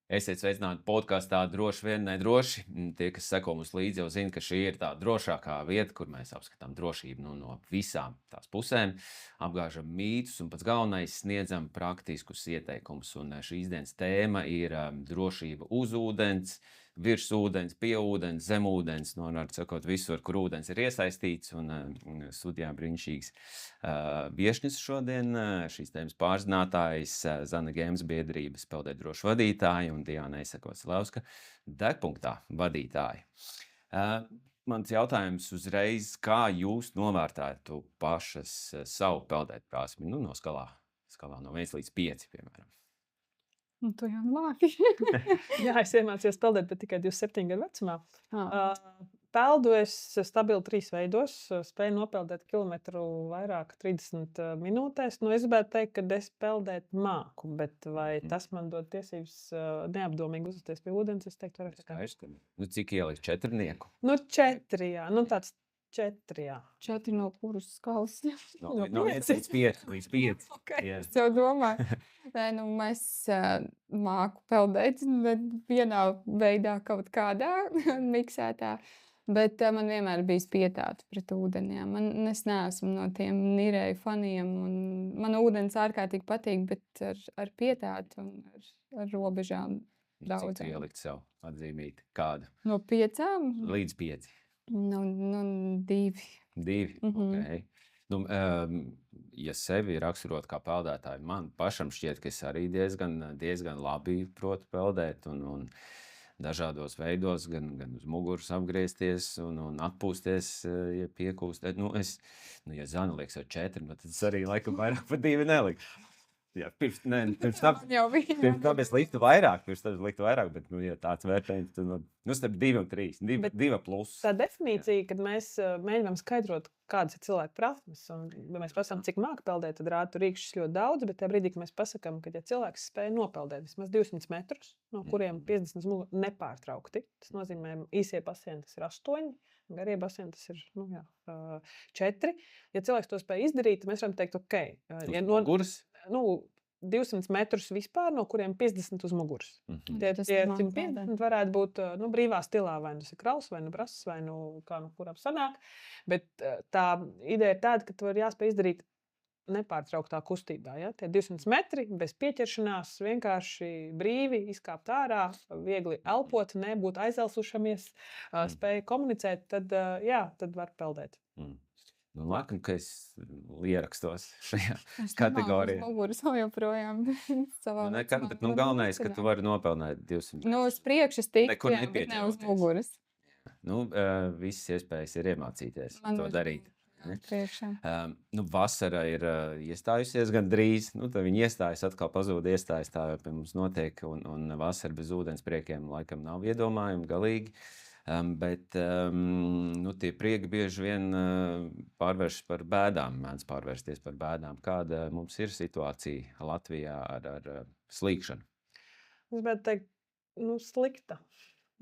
Esiet sveicināti podkastā droši vien nedroši. Tie, kas seko mums līdzi, jau zina, ka šī ir tā drošākā vieta, kur mēs apskatām drošību no visām tās pusēm, apgāžam mītus un pats galvenais sniedzam praktiskus ieteikumus. Un šīs dienas tēma ir drošība uz ūdens, virs ūdens, pie ūdens, zem ūdens, sakot, visur, kur ūdens ir iesaistīts. Un studijā brīnišķīgs viešņas šodien, šīs tēmas pārzinātājs, Zana Gēmas biedrības Peldēt droši vadītāja un Diāna Eisakovs-Lauska degpunktā vadītāja. Mans jautājums uzreiz, kā jūs novērtētu pašas savu peldēt prasmi, no skalā no 1 līdz 5, piemēram? Tu jau lāki. Jā, es iemācījos peldēt, bet tikai 27 gadu vecumā. Peldu es stabili 3 veidos. Spēju nopeldēt kilometru vairāk 30 minūtēs. Es gribētu teikt, ka es peldēt māku, bet vai tas man dod tiesības neapdomīgi uzvesties pie ūdens, es teiktu, Skaidrs, ka cik ielikt 4? 4, jā. Tāds 4, jā. 4 no kuras skalas. No 1 līdz 5. Okay. Es jau domāju. Mēs māku peldēt, bet vienā veidā kaut kādā miksētā. Bet man vienmēr bijis pietāta pret ūdeni. Es neesmu no tiem nirēju faniem. Man ūdens ārkārtīgi patīk, bet ar pietātu un ar robežām daudz. Cik ielikt sev atzīmīt? Kādu? No 5? Līdz 5. 2. 2? Okay. Ja sevi raksturot kā peldētāju, man pašam šķiet, ka es arī diezgan labi protu peldēt un dažādos veidos, gan uz muguras apgriezties un atpūsties, ja piekūstēt. Ja Zana liekas ar 4, tad es arī laikam vairāk par 2 neliku. Jā, pirms tam es liktu vairāk, bet, ja tāds vērtējums, tad starp 2 un 3, 2 plus. Tā definīcija, kad mēs mēģinām skaidrot, kādas ir cilvēku prasmes, un ja mēs pasakām, cik māka peldēt, tad rātu rīkšķis ļoti daudz, bet tajā brīdī, kad mēs pasakām, ka ja cilvēks spēja nopeldēt vismaz 200 metrus, no kuriem 50 nepārtraukti, tas nozīmē īsie pasieni, tas ir 8, garie pasieni, tas ir 4. Ja cilvēks to spēja izdarīt, tad mēs varam teikt, muguras? 200 metrus vispār, no kuriem 50 uz muguras. Tie 150 varētu būt brīvā stilā, vai tas ir krauls, vai brass, vai kā kuram sanāk. Bet tā ideja ir tāda, ka tu vari jāspēj izdarīt nepārtrauktā kustībā. Ja? Tie 200 metri bez pieķeršanās, vienkārši brīvi izkāpt ārā, viegli elpot, nebūt aizelsušamies, spēja komunicēt, tad var peldēt. Laikam, ka es ierakstos šajā kategorijā. Es muguras vēl joprojām savā vecumā. Bet galvenais, ka tu vari nopelnēt 200. Uz priekšu es tiku, bet ne uz muguras. Visas iespējas ir iemācīties to darīt. Vasara ir iestājusies gandrīz. Tad viņi iestājas, atkal pazūd iestājas. Tā jau pie mums notiek. Un vasara bez ūdenspriekiem laikam nav iedomājumi galīgi. Bet tie prieki bieži vien pārvēršas par bēdām, mēdz pārvērsties par bēdām. Kāda mums ir situācija Latvijā ar slīkšanu? Es gribētu teikt, slikta.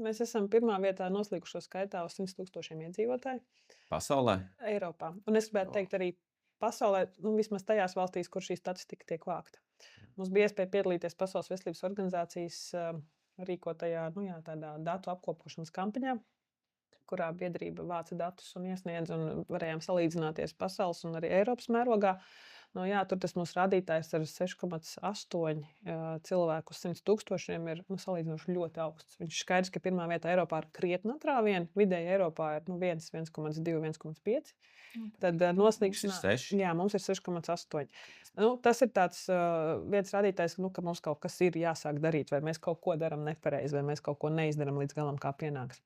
Mēs esam pirmā vietā noslīkušo skaitā uz 100,000 iedzīvotāju. Pasaulē? Eiropā. Un es gribētu teikt arī pasaulē, vismaz tajās valstīs, kur šī statistika tiek vākta. Mums bija iespēja piedalīties Pasaules veselības organizācijas rīkotajā tādā datu apkopošanas kampaņā, kurā biedrība vāca datus un iesniedz, un varējām salīdzināties pasaules un arī Eiropas mērogā. Tur tas mūsu rādītājs ar 6,8 cilvēku uz 100,000 ir salīdzinoši ļoti augsts. Viņš skaidrs, ka pirmā vietā Eiropā ir krietni atrāvieni, vidēji Eiropā ir 1, 1,2, 1,5. Tad noslīgšanā, mums ir 6,8. Tas ir tāds viens rādītājs, ka mums kaut kas ir jāsāk darīt, vai mēs kaut ko darām nepareizi, vai mēs kaut ko neizdarām līdz galam, kā pienāks.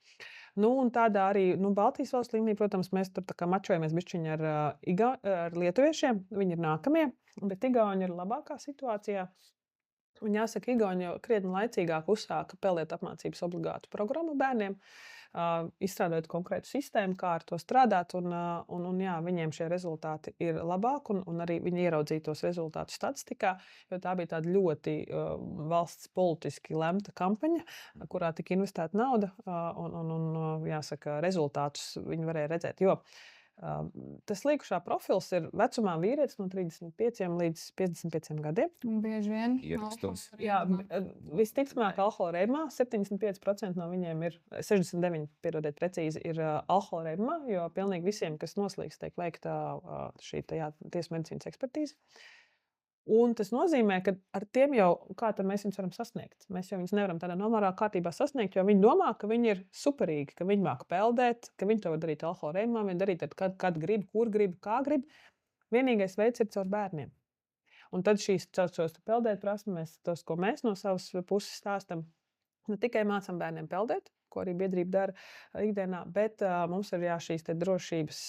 Un tādā arī Baltijas valsts līmenī, protams, mēs tur mačojamies bišķiņi ar lietuviešiem. Viņi ir nākamie, bet Igauni ir labākā situācijā. Un jāsaka, Igauni jau krietni laicīgāk uzsāka peldēt apmācības obligātu programmu bērniem, izstrādājot konkrētu sistēmu, kā ar to strādāt. Viņiem šie rezultāti ir labāki, un arī viņi ieraudzīja tos rezultātus statistikā, jo tā bija tāda ļoti valsts politiski lemta kampaņa, kurā tika investēta nauda, un jāsaka, rezultātus viņi varēja redzēt. Jo Tas līkušā profils ir vecumā vīrietis no 35 līdz 55 gadiem. Un bieži vien Ierakstos. Jā, visticamāk, alkohola reibumā 75% no viņiem ir, 69, piedodiet precīzi, ir alkohola reibumā, jo pilnīgi visiem, kas noslīgs, tiek veikta šī tiesas medicīnas ekspertīze. Un tas nozīmē, ka ar tiem jau kā tad mēs viņus varam sasniegt. Mēs jau viņus nevaram tādā normālā kārtībā sasniegt, jo viņi domā, ka viņi ir superīgi, ka viņi māca peldēt, ka viņi to var darīt alkohola reibumā, viņi darīt kad grib, kur grib, kā grib. Vienīgais veids ir caur bērniem. Un tad caur šos peldēt prasmi, tos, ko mēs no savas puses stāstam, ne tikai mācām bērniem peldēt, ko arī biedrība dara ikdienā, bet mums ir šīs drošības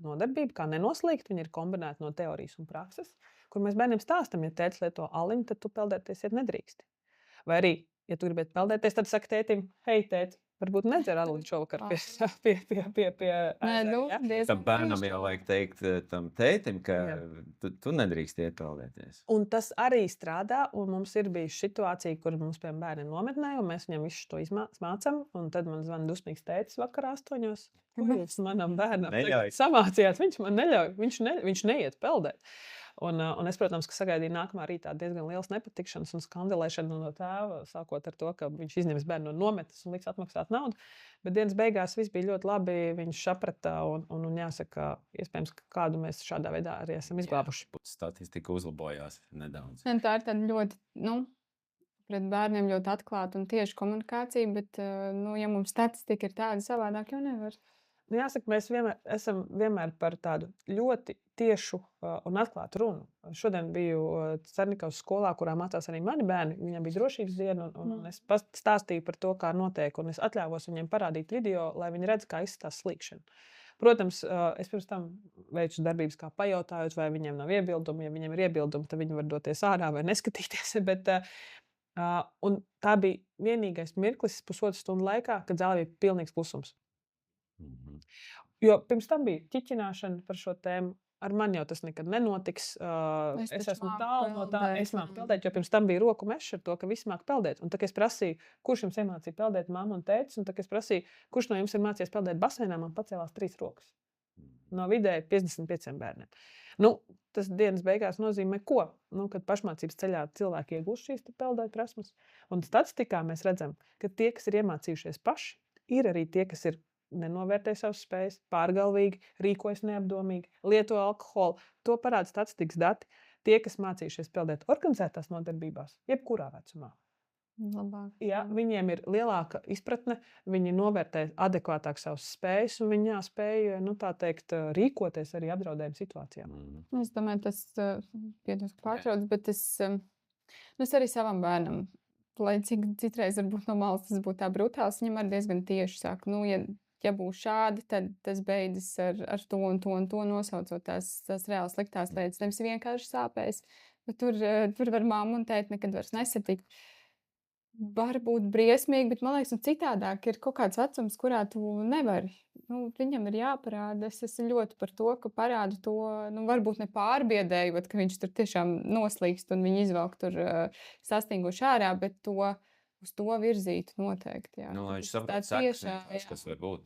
nodarbība, kā nenoslīgt. Viņi ir kombinēti no teorijas un prakses, kur mēs bērniem stāstam, ja tētis lieto aliņu, tad tu peldēties nedrīkst. Vai arī, ja tu gribētu peldēties, tad saki tētim, hei, tēti, varbūt nedzer aliņu šovakar pie Tam bērnam jau vajag teikt tam tētim, ka tu nedrīkst iet peldēties. Un tas arī strādā, un mums ir bijusi situācija, kur mums pie bērniem nometnē, un mēs viņam visu to mācam, un tad man zvana dusmīgs tētis vakarā 8. Ko jūs manam bērnam samācījāt? Viņš man neļauj, viņš neiet peldēt. Un es, protams, sagaidīju nākamā rītā diezgan liels nepatikšanas un skandalēšanu no tēva, sākot ar to, ka viņš izņems bērnu no nometnes un liks atmaksāt naudu. Bet dienas beigās viss bija ļoti labi, viņš saprata un jāsaka, iespējams, ka kādu mēs šādā veidā arī esam izglābuši. Statistika uzlabojās nedaudz. Tā ir tāda ļoti, pret bērniem ļoti atklāta un tieši komunikācija, bet, ja mums statistika ir tāda, savādāk jau nevar. Jāsaka, mēs esam vienmēr par tādu ļoti tiešu un atklātu runu. Šodien biju Cernikavas skolā, kurā mācās arī mani bērni. Viņam bija drošības diena, un es stāstīju par to, kā notiek, un es atļāvos viņiem parādīt video, lai viņi redz, kā izskatās slīkšana. Protams, es pirms tam veicu darbības, kā pajautājot, vai viņiem nav iebildumi. Ja viņiem ir iebildumi, tad viņi var doties ārā vai neskatīties. Un tā bija vienīgais mirklis pusotru stundu laikā, kad zālē bija pilnīgs klusums. Jo pirms tam bija ķiķināšana par šo tēmu. Ar mani jau tas nekad nenotiks. Es esmu tālu no tā, es māku peldēt, jo pirms tam bija roku mešs ar to, ka visi māk peldēt. Un tad es prasīju, kurš jums iemācīja peldēt, mamma un tētis, un tad es prasīju, kurš no jums ir mācījies peldēt baseinā, man pacēlās 3 rokas. No vidēji 55 bērniem. Tas dienas beigās nozīmē ko? Kad pašmācības ceļā cilvēki iegūst šīs peldēt prasmes. Un statistikā mēs redzam, ka tie, kas ir iemācījušies paši, ir arī tie, kas ir nenovērtē savas spējas, pārgalvīgi, rīkojas neapdomīgi, lieto alkoholu. To parāda statistikas dati. Tie, kas mācījušies peldēt organizētās nodarbībās, jebkurā vecumā. Labāk. Jā, viņiem ir lielāka izpratne, viņi novērtē adekvātāk savas spējas, un viņi spēj, rīkoties arī apdraudējuma situācijām. Es domāju, tas piedod pārtrauc, bet es arī savam bērnam, lai cik citreiz varbūt no malas tas būtu tā brutāls, viņam arī diezgan tieši saka, ja būs šādi, tad tas beidzas ar to un to un to nosaucot tās reāli sliktās lietas. Nevis vienkārši sāpēs, bet tur var mamma un tēti nekad vairs nesatikt. Var būt briesmīgi, bet man liekas, citādāk ir kaut kāds vecums, kurā tu nevari. Viņam ir jāparāda. Es esmu ļoti par to, ka parādu to, varbūt ne pārbiedējot, ka viņš tur tiešām noslīkst un viņi izvelk tur sastinguši ārā, bet uz to virzītu noteikti. Jā. Lai viņš saprot, kas var būt.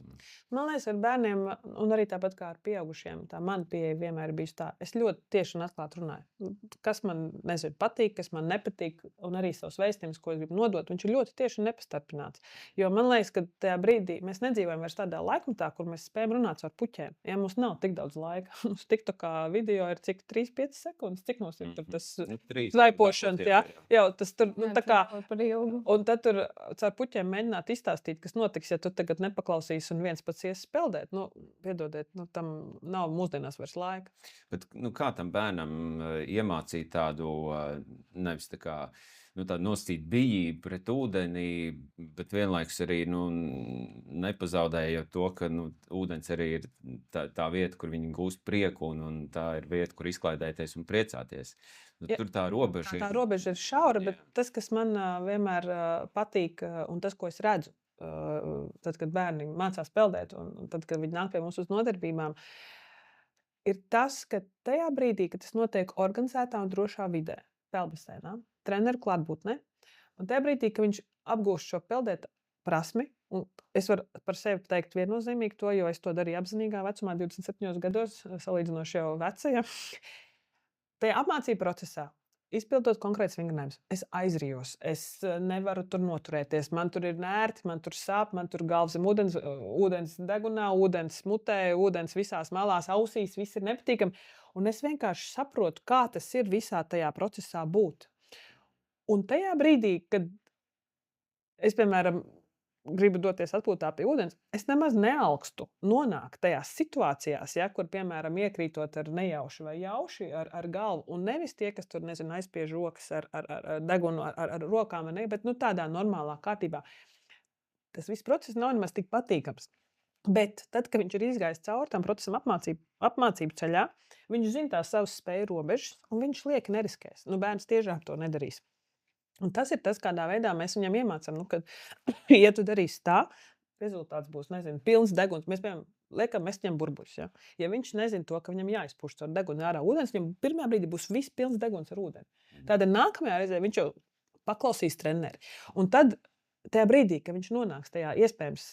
Man liekas, ar bērniem, un arī tāpat kā ar pieaugušiem, tā man pieeja vienmēr ir bijusi tā. Es ļoti tieši un atklāti runāju. Kas man, patīk, kas man nepatīk, un arī savus vēstījumus, ko es gribu nodot, viņš ir ļoti tieši un nepastarpināts. Jo man liekas, ka tajā brīdī mēs nedzīvojam vairs tādā laikmetā, kur mēs spējam runāt ar puķiem. Ja mums nav tik daudz laika, mums TikTokā video ir cik 3-5 sekundes, cik mums ir tur tas svaipošanas, jā, tas tur, tā kā, un tad tur caur puķiem mēģināt izstāstīt, kas notiks, ja tu tagad nepaklausīsi un viens pats ies peldēt. Piedodiet, tam nav mūsdienās vairs laika. Bet kā tam bērnam iemācīt tādu, nevis tā kā, tādu nosacīt bijību pret ūdeni, bet vienlaikus arī nepazaudējot to, ka ūdens arī ir tā vieta, kur viņi gūst prieku, un tā ir vieta, kur izklaidēties un priecāties. Tur tā robeža ir. Tā robeža ir šaura, bet tas, kas man vienmēr patīk, un tas, ko es redzu, tad, kad bērni mācās peldēt, un tad, kad viņi nāk pie mums uz nodarbībām, ir tas, ka tajā brīdī, kad tas notiek organizētā un drošā vidē, peldbaseinā, treneru klātbūtnē, un tajā brīdī, ka viņš apgūst šo peldēt prasmi, Un es varu par sevi teikt viennozīmīgi to, jo es to darīju apzinīgā vecumā, 27 gados, salīdzinoši jau veca. Tajā apmācību procesā, izpildot konkrēts vingrinājumus, es aizrijos. Es nevaru tur noturēties. Man tur ir nērti, man tur sāp, man tur galva zem ūdens, ūdens degunā, ūdens mutē, ūdens visās malās, ausīs, viss ir nepatīkami. Un es vienkārši saprotu, kā tas ir visā tajā procesā būt. Un tajā brīdī, kad es, piemēram, gribu doties atpūtā pie ūdens, es nemaz nealkstu nonākt tajās situācijās, ja, kur, piemēram, iekrītot ar nejauši vai jauši ar galvu. Un nevis tie, kas tur, nezinu, aizspiež rokas ar degunu, ar rokām, ne, bet tādā normālā kārtībā. Tas viss process nav nemaz tik patīkams. Bet tad, kad viņš ir izgājis cauri tam procesam apmācību ceļā, viņš zina tās savas spēju robežas, un viņš lieki neriskēs. Bērns tiešām to nedarīs. Un tas ir tas, kādā veidā mēs viņam iemācām, ka, ja tu darīsi tā, rezultāts būs, nezinu, pilns deguns. Mēs, piemēram, liekam, mēs ņem burbuļus. Ja viņš nezina to, ka viņam jāizpuš caur degunu ārā ūdens, viņam pirmā brīdī būs viss pilns deguns ar ūdeni. Tādēļ nākamajā reizē viņš jau paklausīs treneri. Un tad tajā brīdī, kad viņš nonāks tajā iespējams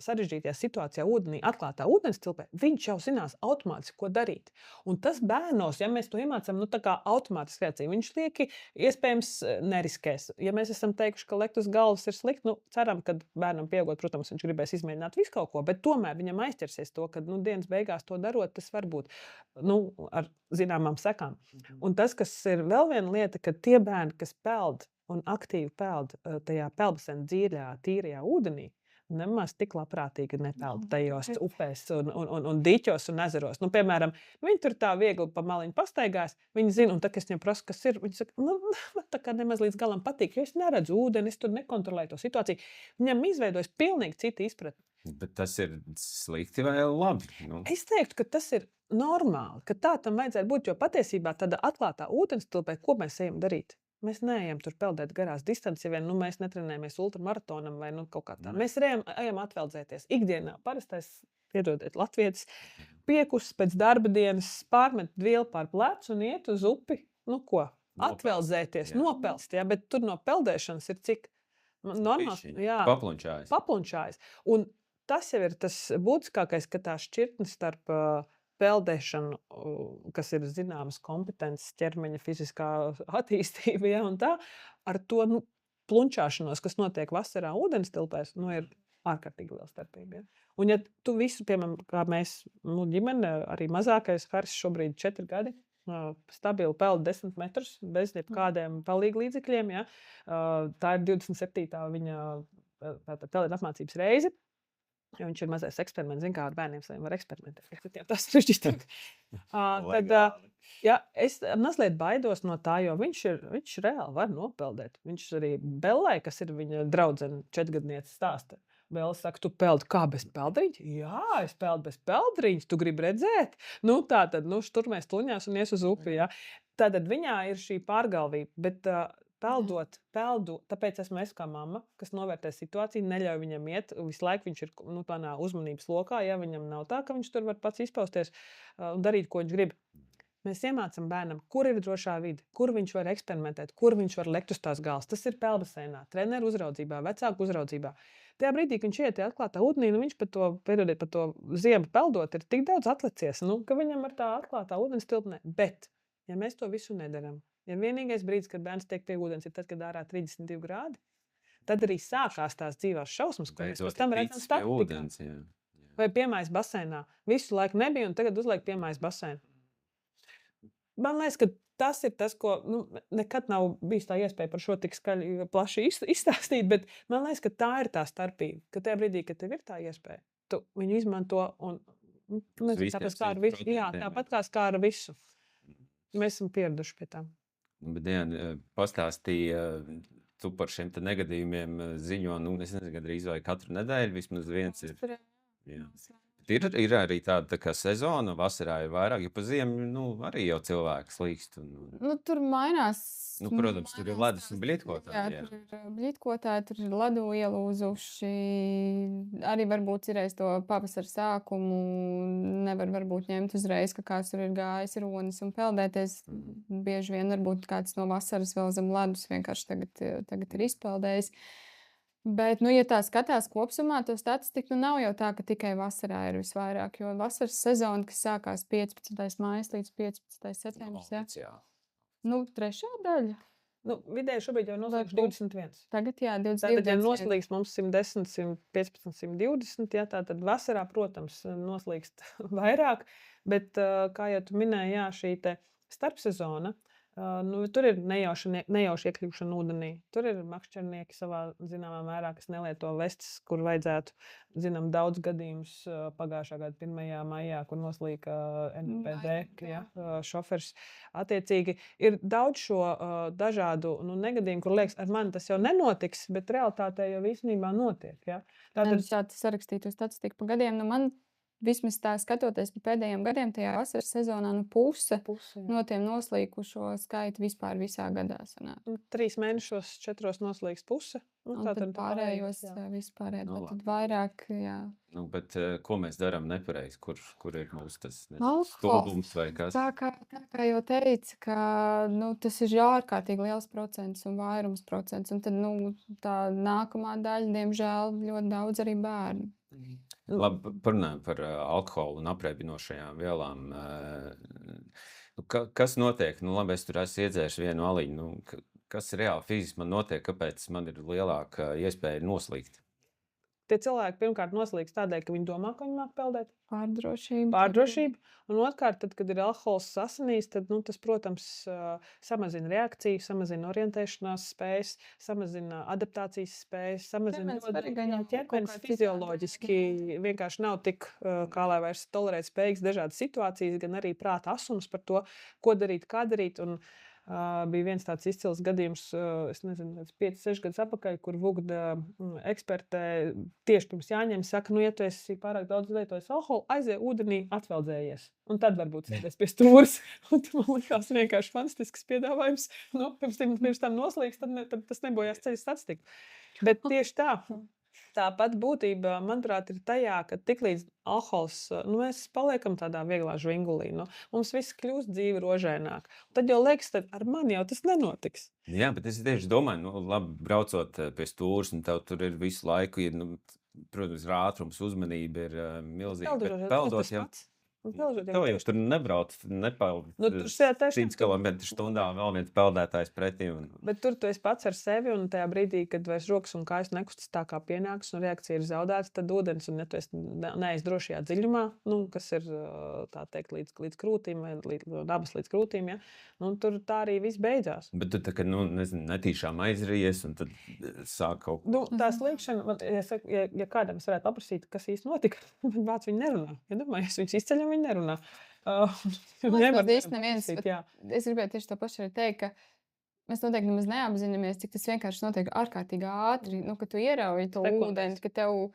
sarežģītajā situācijā ūdenī, atklātā ūdens tilpē, viņš jau zinās automātiski, ko darīt. Un tas bērnos, ja mēs to iemācām, tā kā automātiski reakcija, viņš lieki iespējams neriskēs. Ja mēs esam teikuši, ka lekt uz galvas ir slikti, ceram, ka bērnam pieaugot, protams, viņš gribēs izmēģināt visu kaut ko, bet tomēr viņam aizķersies to, ka dienas beigās to darot, tas var būt ar zināmām sekām. Un tas, kas ir vēl viena lieta, ka tie bērni, kas peld un aktīvi peld tajā peldbaseina dziļā, tīrajā ūdenī, nemaz tik labprātīgi nepeld tajos upēs un diķos un ezeros. Piemēram, viņi tur tā viegli pa maliņu pastaigās, viņi zina, un tad, kad es viņiem prasu, kas ir, viņi saka, man tā kā nemaz līdz galam patīk, jo es neredzu ūdeni, es tur nekontrolēju to situāciju. Viņam izveidojas pilnīgi cita izpratne. Bet tas ir slikti vai labi? Es teiktu, ka tas ir normāli, ka tā tam vajadzētu būt, jo patiesībā tāda atklātā ūdens tilpē, ko mēs ejam darīt? Mēs neejam tur peldēt garās distances, ja vien mēs netrenējamies ultramaratonam vai kaut kā tā. Mēs ejam atveldzēties. Ikdienā parastais, piedodiet, latvietis, piekusis pēc darba dienas, pārmet vielu pār plecu un iet uz upi. Ko? Atveldzēties, nopelst, jā, bet tur no peldēšanas ir cik normāls. Jā, paplunčājas. Un tas jau ir tas būtiskākais, ka tā šķirtne starp peldēšanu, kas ir zināmas kompetences, ķermeņa fiziskā attīstība, ja, un tā, ar to plunčāšanos, kas notiek vasarā ūdens tilpēs, ir ārkārtīgi liela starpība. Ja. Un ja tu visu, piemēram, kā mēs, ģimene, arī mazākais Haris šobrīd 4 gadi, stabili peld 10 metrus, bez jebkādiem palīgu līdzekļiem, ja. Tā ir 27. viņa peldiet apmācības reize. Jo viņš ir mazais eksperiments, zin kā ar bērniem saviem var eksperimentēt. Tas ir šķistāk. Tad, es mazliet baidos no tā, jo viņš reāli var nopeldēt. Viņš arī Bellai, kas ir viņa draudzene 4-gadniece stāsta. Bella saka, tu peldi kā bez peldriņa? Jā, es peldu bez peldriņas, tu gribi redzēt? Tā tad, šturmēs tuņās un ies uz upi, ja. Tātad viņā ir šī pārgalvība, bet peldu, tāpēc esmu es kā mamma, kas novērtē situāciju, neļauj viņam iet, visu laiku viņš ir tādā uzmanības lokā, ja viņam nav tā, ka viņš tur var pats izpausties un darīt, ko viņš grib. Mēs iemācam bērnam, kur ir drošā vide, kur viņš var eksperimentēt, kur viņš var lekt uz tās galvas. Tas ir peldbaseinā, treneru uzraudzībā, vecāku uzraudzībā. Tajā brīdī, kad viņš iet atklātā ūdenī, viņš par to ziemu peldot ir tik daudz atlicies, ka viņam ar tā atklātā ūdens tilpnē. Bet, ja mēs to visu nedaram, ja vienīgais brīdis, kad bērns tiek pie ūdens, ir tad, kad ārā 32 grādi, tad arī sākās tās dzīvās šausmas, ko mēs pēc tam redzam statistikā. Vai piemājas baseinā. Visu laiku nebija, un tagad uzliek piemājas baseinu. Man liekas, ka tas ir tas, ko nekad nav bijis tā iespēja par šo tik skaļi plaši izstāstīt, bet man liekas, ka tā ir tā starpība, ka tajā brīdī, kad tev ir tā iespēja, tu viņu izmanto un tāpat kā ar visu. Mēs esam pieraduši pie tā. Bet, Diana, pastāstīja, tu par šiem te negadījumiem ziņo, es nezinu, gandrīz vai katru nedēļu, vismaz viens ir. Jā. Ir arī tāda kā sezona, vasarā ir vairāk, jo pa ziemu, arī jau cilvēki slīkst. Tur mainās. Protams, tur ir ledus un bļitkotāji. Jā, tur ir bļitkotāji, tur ir ledu ielūzuši. Arī varbūt cirēs to pavasara sākumu. Nevar varbūt ņemt uzreiz, ka kāds tur ir gājis ronis un peldēties. Bieži vien varbūt kāds no vasaras vēl zem ledus vienkārši tagad ir izpeldējis. Bet, ja tā skatās kopsumā, to statistiku, nav jau tā, ka tikai vasarā ir visvairāk, jo vasaras sezona, kas sākās 15. maijs līdz 15. septembris, trešā daļa. Vidēji šobrīd jau noslīgs 21. Tagad, jā, 22. Tātad, ja noslīgs mums 110, 115, 120, jā, tad vasarā, protams, noslīgst vairāk, bet, kā jau tu minēji, jā, šī te starpsezona, tur ir nejauši iekļūšana ūdenī. Tur ir makšķernieki savā zināmā mērā, kas nelieto vestes, kur vajadzētu, zinām, daudz gadījumus pagājušā gada 1. maijā, kur noslīka NPD šofers. Attiecīgi, ir daudz šo dažādu negadījumu, kur liekas, ar mani tas jau nenotiks, bet realitātē jau īstenībā notiek. Ja? Tātad sarakstītu statistiku pa gadiem, man vismaz tā skatoties pa pēdējiem gadiem, tajā vasaras sezonā puse no tiem noslīkušo skaitu vispār visā gadā sanāk. 3 mēnešos, 4 noslīgs puse. Tad pārējos vispārējā. Tad vairāk, jā. Bet ko mēs darām nepareizi? Kur ir mūsu tas stulbums vai kas? Tā kā jau teica, ka tas ir ārkārtīgi liels procents un vairums procents. Un tad tā nākamā daļa, diemžēl, ļoti daudz arī bērnu. Labi, parunājam par alkoholu un apreibinošajām vielām. Kas notiek? Labi, es tur esmu iedzēris vienu aliņu. Kas reāli fiziski man notiek? Kāpēc man ir lielāka iespēja noslīgt? Tie cilvēki pirmkārt noslīgs tādēļ, ka viņi domā, ka viņi māk peldēt. Pārdrošība. Un otrkārt, tad, kad ir alkohols asinīs, tad tas, protams, samazina reakciju, samazina orientēšanās spējas, samazina adaptācijas spējas, samazina ķermenis fizioloģiski. Vienkārši nav tik, kā lai vairs tolerēt spējīgs dažādas situācijas, gan arī prāta asums par to, ko darīt, kā darīt. Un bija viens tāds izcils gadījums, es nezinu, 5-6 gadus atpakaļ, kur Vugda eksperte tieši pirms jāņem saka, ja tu esi pārāk daudz lietojis alkoholu, aizej ūdenī, atveldzējies. Un tad varbūt sēdēs pie stūres. Un man likās vienkārši fantastisks piedāvājums. Pirms tam noslīgs, tad tas nebojās ceļa statistika. Bet tieši tā. Tāpat būtība, manuprāt, ir tajā, ka tiklīdz alkohols, mēs paliekam tādā vieglā žvingulī. Mums viss kļūst dzīve rožaināk. Tad jau liekas, tad ar mani jau tas nenotiks. Jā, bet es tieši domāju, labi, braucot pie stūres, un tev tur ir visu laiku, protams, ātrums, uzmanība ir milzīga. Bet peldot jau... Tev jau tur nebrauc, nepeld 100 km/h vēl viens peldētājs pretī. Bet tur tu esi pats ar sevi, un tajā brīdī, kad vairs rokas un kājas nekustas tā kā pienāks, un reakcija ir zaudēta, tad ūdens, un ja tu esi neaiz drošajā dziļumā, kas ir, tā teikt, līdz krūtīm, vai no dabas līdz krūtīm, ja? Tur tā arī viss beidzās. Bet tu tā, ka, netīšām aizries, un tad sāk kaut ko. Tā slīkšana, ja kādam es varētu paprasīt, kas īsti notika, vāc viņi nerunā. Ja domājies, viņš izceļ, viņi nerunā. Es gribēju tieši to pašu arī teikt, ka mēs noteikti nemaz neapzināmies, cik tas vienkārši notiek ārkārtīgi ātri, ka tu ierauji to ūdeni, ka tev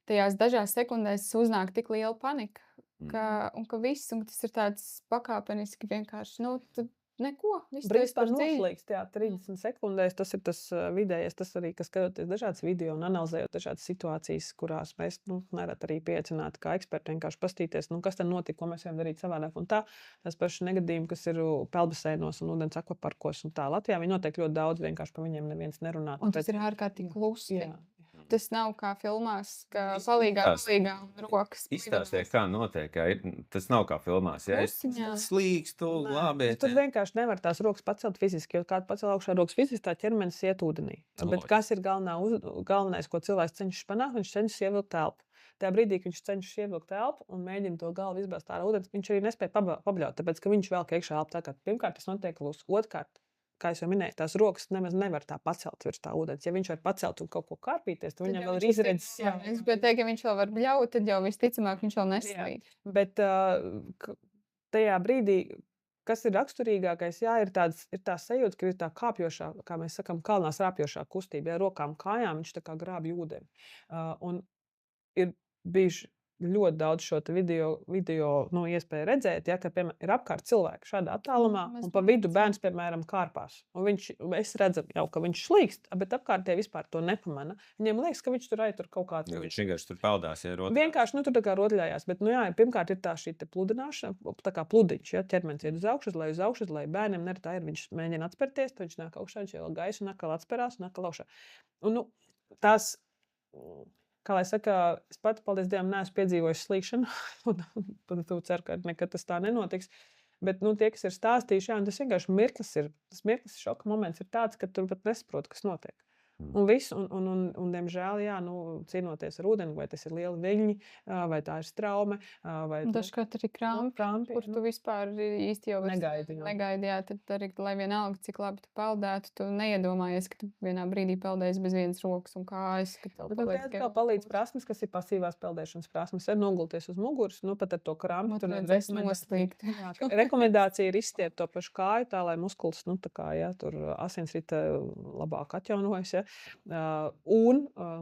tajās dažās sekundēs uznāk tik liela panika, un ka viss, un tas ir tāds pakāpeniski vienkārši, tad neko, viss Brīdis par noslīgst, 30 sekundēs, tas ir tas vidējais, tas arī, kas skatoties dažādas video un analizējot dažādas situācijas, kurās mēs, nerad arī pieaicināti kā eksperti vienkārši pastīties, kas tad notika, ko mēs varam darīt savādāk. Un tās pašas negadījumi, kas ir peldbaseinos un ūdens akvaparkos un tā. Latvijā viņi notiek ļoti daudz, vienkārši par viņiem neviens nerunā. Un tas ir ārkārtīgi klusi. Tas nav kā filmās, ka palīgā un rokas. Izstāstiet, kā notiek. Tas nav kā filmās. Ja es slīkstu, glābiet. Tur vienkārši nevar tās rokas pacelt fiziski, jo kāda pacel augšā rokas fiziski, tā ķermenis iet ūdenī. Bet kas ir galvenais, ko cilvēks cenšas panākt? Viņš cenšas ievilkt telpu. Tajā brīdī, kad viņš cenšas ievilkt telpu un mēģina to galvu izbāzt ārā ūdens, viņš arī nespēja pabļaut, tāpēc, ka viņš velk iekšā elpu. Pirmkārt, tas notiek klusi. Otrkārt, kā es jau minēju, tās rokas nemaz nevar tā pacelt virs tā ūdens. Ja viņš var pacelt un kaut ko kārpīties, tad viņam vēl ir izredzes. Es gribēju teikt, ka viņš vēl var bļaut, tad jau visticamāk viņš vēl neslīd. Bet tajā brīdī, kas ir raksturīgākais, ir tā sajūta, ka ir tā kāpjošā, kā mēs sakam, kalnās rāpjošā kustība. Ja rokām, kājām viņš tā kā grābj ūdeni. Un ir bijuši ļoti daudz šo video iespēju redzēt, ka, piemēram, ir apkārt cilvēki šādā attālumā, un pa vidu bērns, piemēram, kārpās. Un es redzu jau, ka viņš slīkst, bet apkārtē vispār to nepamana. Viņiem liekas, ka viņš tur aitur kaut kāds. Viņš vienkārši tur peldās, vienkārši, tur tā kā rotaļājās. Bet, pirmkārt ir tā šī te pludināšana, tā kā pludiņš, ķermenis iet uz augšu, lai bērniem nerad tā ir. Viņš mēģina atspērties, tad viņš nāk augšā, viņš ielā gaisu, un atkal atsperās, un atkal augšā. Un, tās, kā lai saka, es pati, paldies Dievam, neesmu piedzīvojis slīkšanu, un tu ceru, ka nekad tas tā nenotiks. Bet, tie, kas ir stāstījuši, tas vienkārši mirklis ir. Tas mirklis šoka moments ir tāds, ka tu pat nesaproti, kas notiek. Un viss, diemžēl, cīnoties ar ūdeni, vai tas ir lieli viļņi, vai tā ir straume, vai dažkārt arī krampi, kur tu vispār īsti jau negaidi, tad arī, lai vienalga, cik labi tu peldētu, tu neiedomājies, ka tu vienā brīdī peldēsi bez vienas rokas un kājas. Bet tev palīdz prasmes, kas ir pasīvās peldēšanas prasmes, ir nogulties uz muguras, pat ar to krampi. Tur redzēs noslīgt. Rekomendācija ir izstiept to pašu kāju, tā lai muskulis, tur asinsrite labāk atjaunojas, un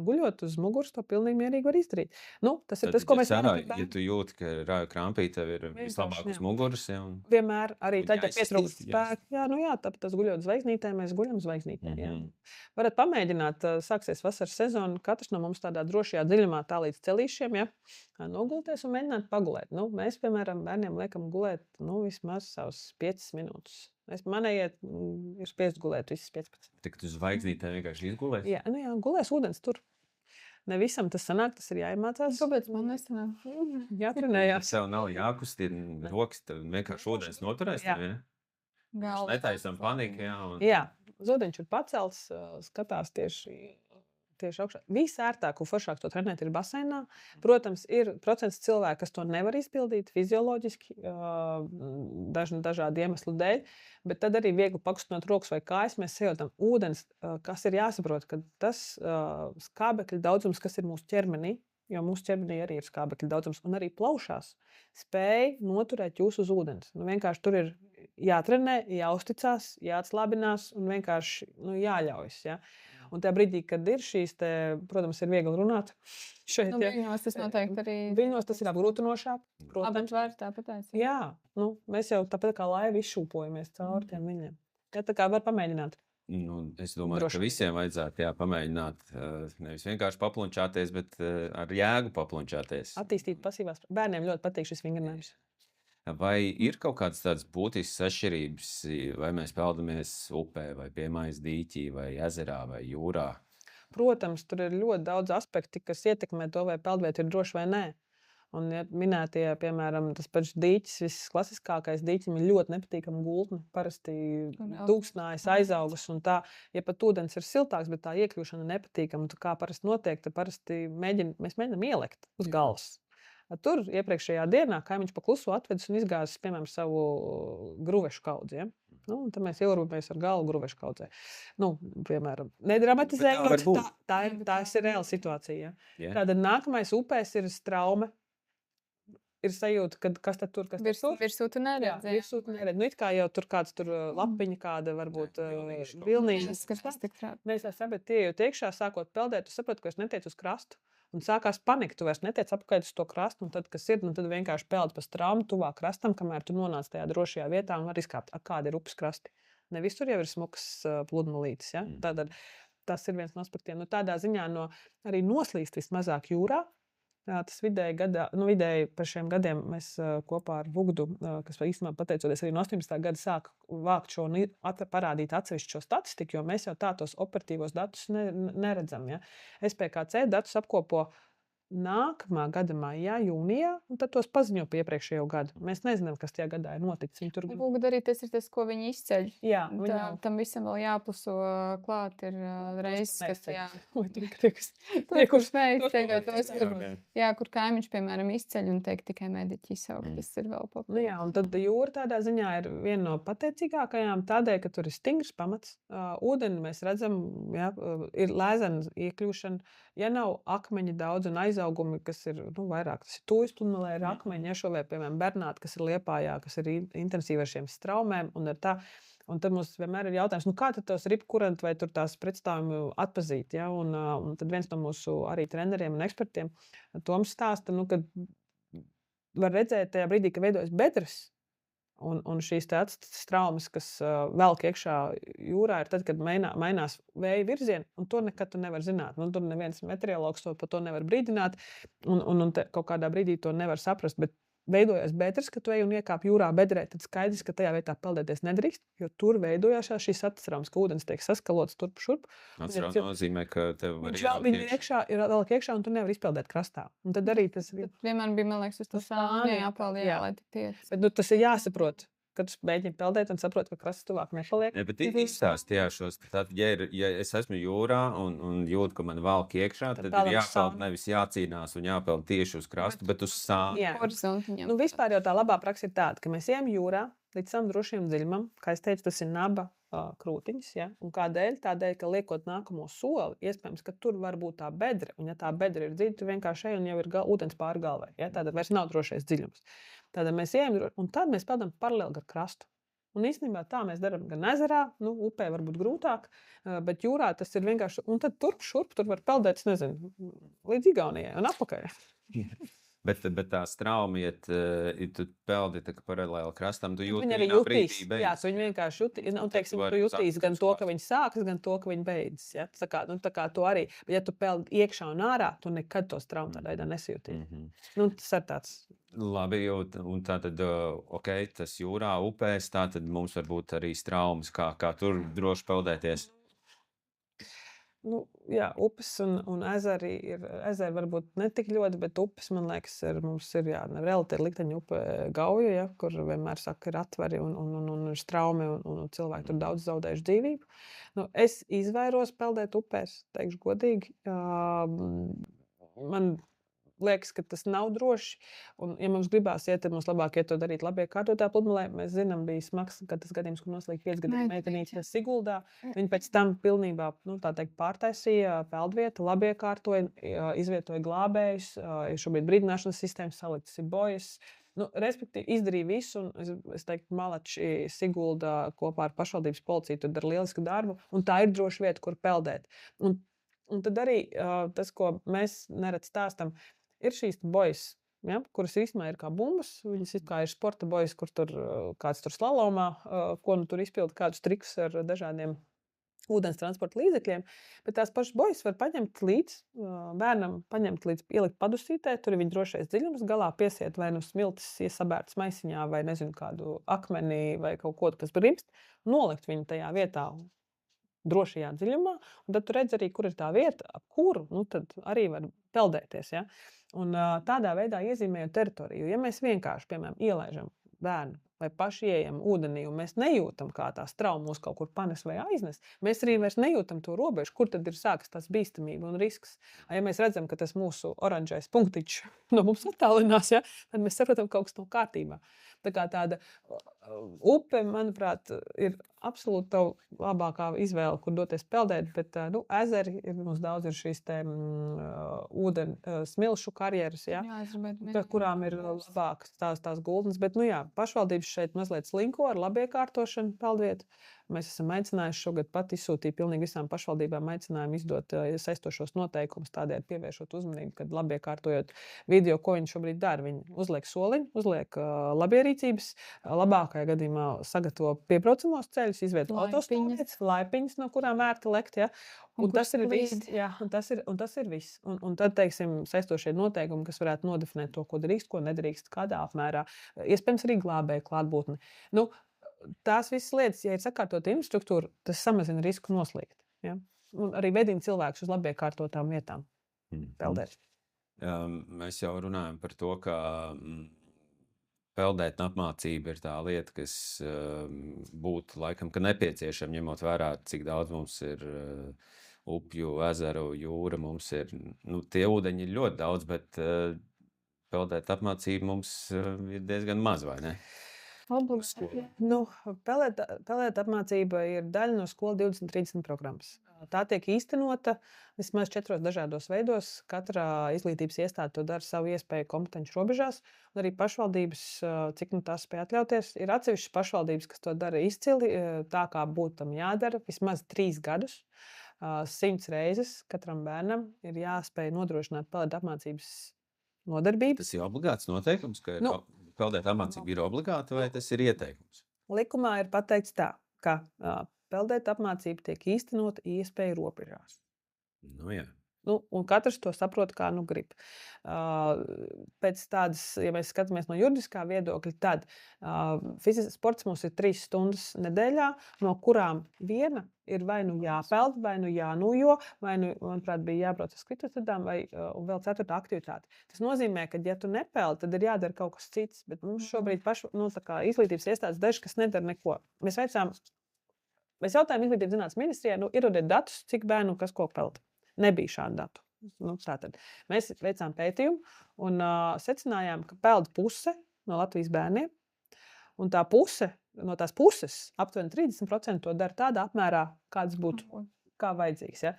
guļot uz muguras, to pilnīgi mierīgi var izdarīt. Tas ir tas, ko mēs varam. Ja tu jūti, ka rāju krampī, tev ir vislabāk uz muguras. Vienmēr arī tad, ja pietrūkst spēku. Tāpēc tas guļot zvaigznītē, mēs guļam zvaigznītē. Varat pamēģināt, sāksies vasaras sezona, katrs no mums tādā drošajā dziļumā tā līdz celīšiem, nogulties un mēģināt pagulēt. Mēs, piemēram, bērniem liekam gulēt vismaz savus 5 minūtes. Man iet, ir spiest gulēt visas 15. Tik tu zvaigznītē vienkārši izgulēs? Jā, gulēs ūdens tur. Ne visam tas sanāk, tas ir jāiemācās. Kāpēc man nesanāk? Jātrenējās. Sev nav jākustina rokas, tev vienkārši ūdens noturēs. Netaisam paniku, Jā, ūdeņš ir pacelts, skatās tieši augšā. Visērtāk un foršāk to trenēt ir baseinā. Protams, ir procents cilvēku, kas to nevar izpildīt fizioloģiski, dažādu iemeslu dēļ, bet tad arī viegli pakustinot rokas vai kājas, mēs sajūtam ūdens, kas ir jāsaprot, ka tas skābekļa daudzums, kas ir mūsu ķermenī, jo mūsu ķermenī arī ir skābekļa daudzums, un arī plaušās, spēj noturēt jūs uz ūdens. Vienkārši tur ir jātrenē, jāuzticās, jāatslābinās un vienkārši jāļaujas, Un tajā brīdī, kad ir šīs, protams, ir viegli runāt. Viļņos tas noteikti arī. Viļņos tas ir apgrūtinošāk. Protams, var tāpat aiziet. Jā, mēs jau tāpat kā laiva izšūpojamies cauri tiem viļņiem. Tā kā var pamēģināt. Es domāju, ka visiem vajadzētu pamēģināt. Nevis vienkārši paplunčāties, bet ar jēgu paplunčāties. Attīstīt pasīvās. Bērniem ļoti patīk šis vingrinājums. Vai ir kaut kādas tādas būtiskas atšķirības, vai mēs peldamies upē, vai piemājas dīķī, vai ezerā, vai jūrā? Protams, tur ir ļoti daudz aspekti, kas ietekmē to, vai peldvieta ir droša vai nē. Un minētie, piemēram, tas pats dīķis, viss klasiskākais dīķim ir ļoti nepatīkama gultne. Parasti tūkstnājas, aizaugas un tā. Ja pat ūdens ir siltāks, bet tā iekļūšana nepatīkama, tad kā parasti notiek, tad parasti mēs mēģinām ielekt uz galvas. Tur iepriekšējā dienā kaimiņš pakluso atvedis un izgāzis, piemēram, savu gruvešu kaudzi. Tad mēs ierobamies ar galvu gruvešu kaudzē. Piemēram, nedramatizējot, tā ir reāla situācija. Tātad nākamais upēs ir straume. Ir sajūta, ka kas tad tur, Virsū tu neredz. Virsū tu neredz. It kā jau tur kāds lapiņa, kāda varbūt vilnīša. Mēs esam, bet tie jau tiekšā sākot peldēt, tu saproti, ka es netiecu uz krastu. Un sākās panika, tu vairs netiec apakaļ uz to krastu, un tad, kas ir, tad vienkārši peldi pa straumu tuvāk krastam, kamēr tu nonāc tajā drošajā vietā un var izkāpt, kādi ir upes krasti. Ne visur jau ir smukas pludmalītes, Tātad tas ir viens no aspektiem. Tādā ziņā arī noslīst vismazāk jūrā. Tas vidēji par šiem gadiem mēs kopā ar Vugdu, kas īstenībā pateicoties arī no 18. gada sāk vākt šo parādīt atsevišķo statistiku, jo mēs jau tos operatīvos datus neredzam. SPKC datus apkopo nākamā gada maijā, jūnijā, un tad tos paziņo pie iepriekšējo gadu. Mēs nezinām, kas tajā gadā ir noticis. Vugda arī tas ir tas, ko viņi izceļ. Jā, tam visam vēl jāpluso klāt ir reizes, kur kaimiņš, piemēram, izceļ un teikt tikai mediķi izsaukt. Tas ir vēl populāri. Jā, un tad jūra tādā ziņā ir viena no pateicīgākajām tādēļ, ka tur ir stingrs pamats. Ūdeni mēs redzam, ir lēzena iekļūšana. Ja nav akmeņi daudz un aizaugumi, kas ir vairāk, tas ir Tūjas pludmalē, ir akmeņi, šo vai, piemēram, Bernāta, kas ir Liepājā, kas ir intensīvi ar šiem straumēm un ar tā. Un tad mums vienmēr ir jautājums, kā tad tos ripkuranti vai tur tās pretstāvumi atpazīt, Un tad viens no mūsu arī treneriem un ekspertiem, Toms stāsta, ka var redzēt tajā brīdī, ka veidojas bedres. Un šīs straumes, kas velk iekšā jūrā, ir tad, kad mainās vēja virzieni, un to nekad tu nevar zināt. Tur neviens meteorologs par to nevar brīdināt, un kaut kādā brīdī to nevar saprast. Bet veidojas bedres, ka tu ej un iekāp jūrā bedrē, tad skaidrs, ka tajā vietā peldēties nedrīkst, jo tur veidojās šīs atcerams, ka ūdens tiek saskalots turp šurp. Atcerās nozīmē, ka tev var Viņi ir vēl iekšā, un tu nevar izpeldēt krastā. Un tad arī tas vienmēr bija, man liekas, uz to sāni jāpeld, lai tik tiec. Bet tas ir jāsaprot. Kad tu mēģini peldēt un saproti, ka krasts tuvāk nepaliek. Ne, bet izstāstījā šos, tad, ja es esmu jūrā un jūtu, ka man valk iekšā, tad ir jāpeld, nevis jācīnās un jāpeld tieši uz krastu, bet uz sāni. Vispār jau tā labā praksa ir tāda, ka mēs ejam jūrā līdz sam drošiem dziļumam. Kā es teicu, tas ir naba krūtiņas. Ja? Un kādēļ? Tādēļ, ka liekot nākamo soli, iespējams, ka tur var būt tā bedre. Un ja tā bedre ir dziļa, tu vienkārši ej un jau ir ūdens pāri galvai. Ja? Tātad vairs nav drošais dziļums. Tad mēs ejam, un tad mēs peldam paralēli ar krastu. Un īstenībā tā mēs darām gan ezerā, upē varbūt grūtāk, bet jūrā tas ir vienkārši, un tad turp šurp, tur var peldēt, nezinu, līdz Igaunijai un atpakaļ. Bet tā strauma, ja tu peldi paralēli krastam, tu jūti, ka viņi jutīs. Jā, tu viņi vienkārši jutīs. Un, teiksim, tu jutīs gan to, ka viņi sākas, gan to, ka viņi beidzas. Ja? Tā kā tu arī, bet ja tu peldi iekšā un ārā, tu nekad to straumu tādā veidā nesajūtīs. Tas ir tāds. Labi, un tātad, tas jūrā, upēs, tātad mums var būt arī straumas, kā tur droši peldēties. Jā, upes un ezeri varbūt ne tik ļoti, bet upes, man liekas, mums ir relati ir Likteņa upe Gauja, ja, kur vienmēr saka, ir atveri un ir straumi un cilvēki tur daudz zaudējuši dzīvību. Es izvairos peldēt upēs, teikšu godīgi. Man liekas, ka tas nav droši. Un, ja mums gribās iet, tad mums labāk iet to darīt labie kārtotā pludmalē. Mēs zinām, bija smags, ka tas gadījums, kur noslīg 5-gadīga meitenīte Siguldā. Viņi pēc tam pilnībā, pārtaisīja peldvietu, labie kārtoja, izvietoja glābējus, šobrīd brīdināšanas sistēmas saliktas ir bojas. Respektīvi, izdarīja visu, un es teiktu, Malači Siguldā kopā ar pašvaldības policiju tur dara lielisku darbu, un tā ir droša vieta, kur peldēt. Un tad arī tas, ko mēs nerad stāstam, ir šīs bojas, ja, kuras īstenībā ir kā bumbas. Viņas kā ir sporta bojas, kur tur kāds tur slalomā, ko tur izpilda kādus trikus ar dažādiem ūdens transporta līdzekļiem. Bet tās pašas bojas var paņemt līdz bērnam, ielikt padusītē, tur ir viņa drošais dziļums, galā piesiet vai smiltis iesabērtas maisiņā vai nezinu kādu akmenī vai kaut ko, kas brimst, nolikt viņu tajā vietā drošajā dziļumā, un tad tu redz arī, kur ir tā vieta, ap kuru, tad arī var peldēties, ja? Un tādā veidā iezīmējot teritoriju. Ja mēs vienkārši, piemēram, ielaižam bērnu vai paši ieejam ūdenī, un mēs nejūtam, kā tā strauma mūs kaut kur panes vai aiznes, mēs arī vairs nejūtam to robežu, kur tad ir sākas tās bīstamība un risks. Ja mēs redzam, ka tas mūsu oranžais punktiņš no mums attālinās, ja, tad mēs saprotam, ka kaut kas nav kārtībā. Tā kā tāda upe, manuprāt, ir absolūti labākā izvēle, kur doties peldēt, bet ezeri mums daudz ir šīs smilšu karjeras, ja, kurām ir labākas tās gultnes, bet, pašvaldības šeit mazliet slinko ar labiekārtošanu peldvietu. Mēs esam aicinājuši šogad pat izsūtīt pilnīgi visām pašvaldībām aicinājumu izdot saistošos noteikumus, tādēļ pievēršot uzmanību, kad labiekārtojot video, ko viņi šobrīd dara. Viņi uzliek soliņu, uzliek labierīcības, labākajā gadījumā sagatavo piebraucamos ceļus, izvieto autostāvvietas, laipiņas, no kurām vērti lekt, ja. Un tas ir viss. Jā, un tas ir viss. Un tad, teiksim, saistošie noteikumi, kas varētu nodefinēt to, ko drīkst, ko nedrīkst, kādā apmērā, iespējams arī glābēju klātbūtni. Tās visas lietas, ja ir sakārtota infrastruktūra, tas samazina risku noslīgt. Ja? Un arī vedina cilvēkus uz labiekārtotām vietām peldēt. Mēs jau runājam par to, ka peldēt un apmācība ir tā lieta, kas būtu laikam, ka nepieciešama, ņemot vērā, cik daudz mums ir upju, ezeru, jūra. Mums ir, tie ūdeņi ir ļoti daudz, bet peldēt apmācība mums ir diezgan maz, vai ne? Peldēt apmācība ir daļa no skola 2030 programmas. Tā tiek īstenota vismaz 4 dažādos veidos. Katrā izglītības iestāde to dara savu iespēju kompetenci robežās. Un arī pašvaldības, cik tās spēj atļauties, ir atsevišķas pašvaldības, kas to dara izcili, tā kā būtu tam jādara vismaz 3 gadus. 100 reizes katram bērnam ir jāspēj nodrošināt peldēt apmācības nodarbību. Tas ir obligāts noteikums, ka peldēt apmācība ir obligāta, vai tas ir ieteikums? Likumā ir pateikts tā, ka peldēt apmācība tiek īstenota iespēju robežās. Jā. Un katrs to saprot, kā grib. Pēc tādas, ja mēs skatāmies no juridiskā viedokļa, tad sports mums ir 3 stundas nedēļā, no kurām viena ir vai nu jāpeld, vai nu jānojo, vai nu, manuprāt, bija jābrauc uz skrituļsliedēm, vai vēl 4. aktivitāte. Tas nozīmē, ka, ja tu nepeldi, tad ir jādara kaut kas cits. Bet mums šobrīd izglītības iestādes daži, kas nedara neko. Mēs jautājām Izglītības zinātnes ministrijai, ierodiet datus, cik bērnu kas ko peld. Nebija šādu datu. Tātad mēs veicām pētījumu un secinājām, ka peld puse no Latvijas bērniem, un tā puse, no tās puses, aptuveni 30% to dara tādā apmērā, kāds būtu kā vajadzīgs. Ja?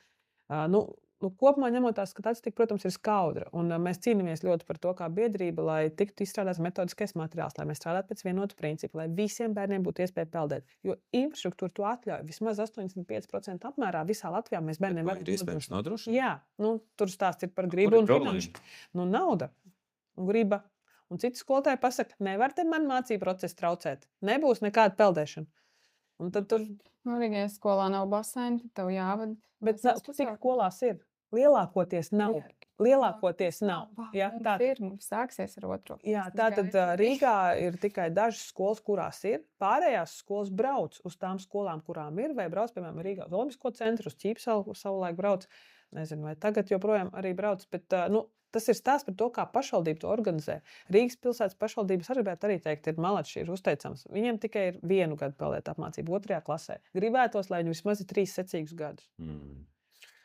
Kopumā ņemot tā statistika, protams, ir skaudra. Un mēs cīnāmies ļoti par to, kā biedrība, lai tiktu izstrādāts metodiskais materiāls, lai mēs strādātu pēc vienota principa, lai visiem bērniem būtu iespēja peldēt. Jo infrastruktūra to atļauj. Vismaz 85% apmērā visā Latvijā mēs bērniem varam iespējams nodrošināt. Jā, tur stāsts ir par gribu un finanšu. Nauda un griba. Un citi skolotāji pasaka, nevar te man mācību procesu traucēt. Nebūs nekāda peldēšana. Un tad tur... Ja skolā nav baseini, tad tev jāvada. Bet cik skolās ir? Lielākoties nav. Ja, tā ir. Mums sāksies ar otro. Jā, tātad Rīgā ir tikai dažas skolas, kurās ir. Pārējās skolas brauc uz tām skolām, kurām ir, vai brauc, piemēram, Rīgā uz Olimpisko centru, uz Ķīpsalu savulaik brauc. Nezinu, vai tagad joprojām arī brauc, bet tas ir stāsts par to, kā pašvaldība to organizē. Rīgas pilsētas pašvaldības arī teikt, ir malači, ir uzteicams. Viņiem tikai ir 1 gadu peldēt apmācību 2. klasē. Gribētos, lai viņi vismaz ir 3 secīgus gadus.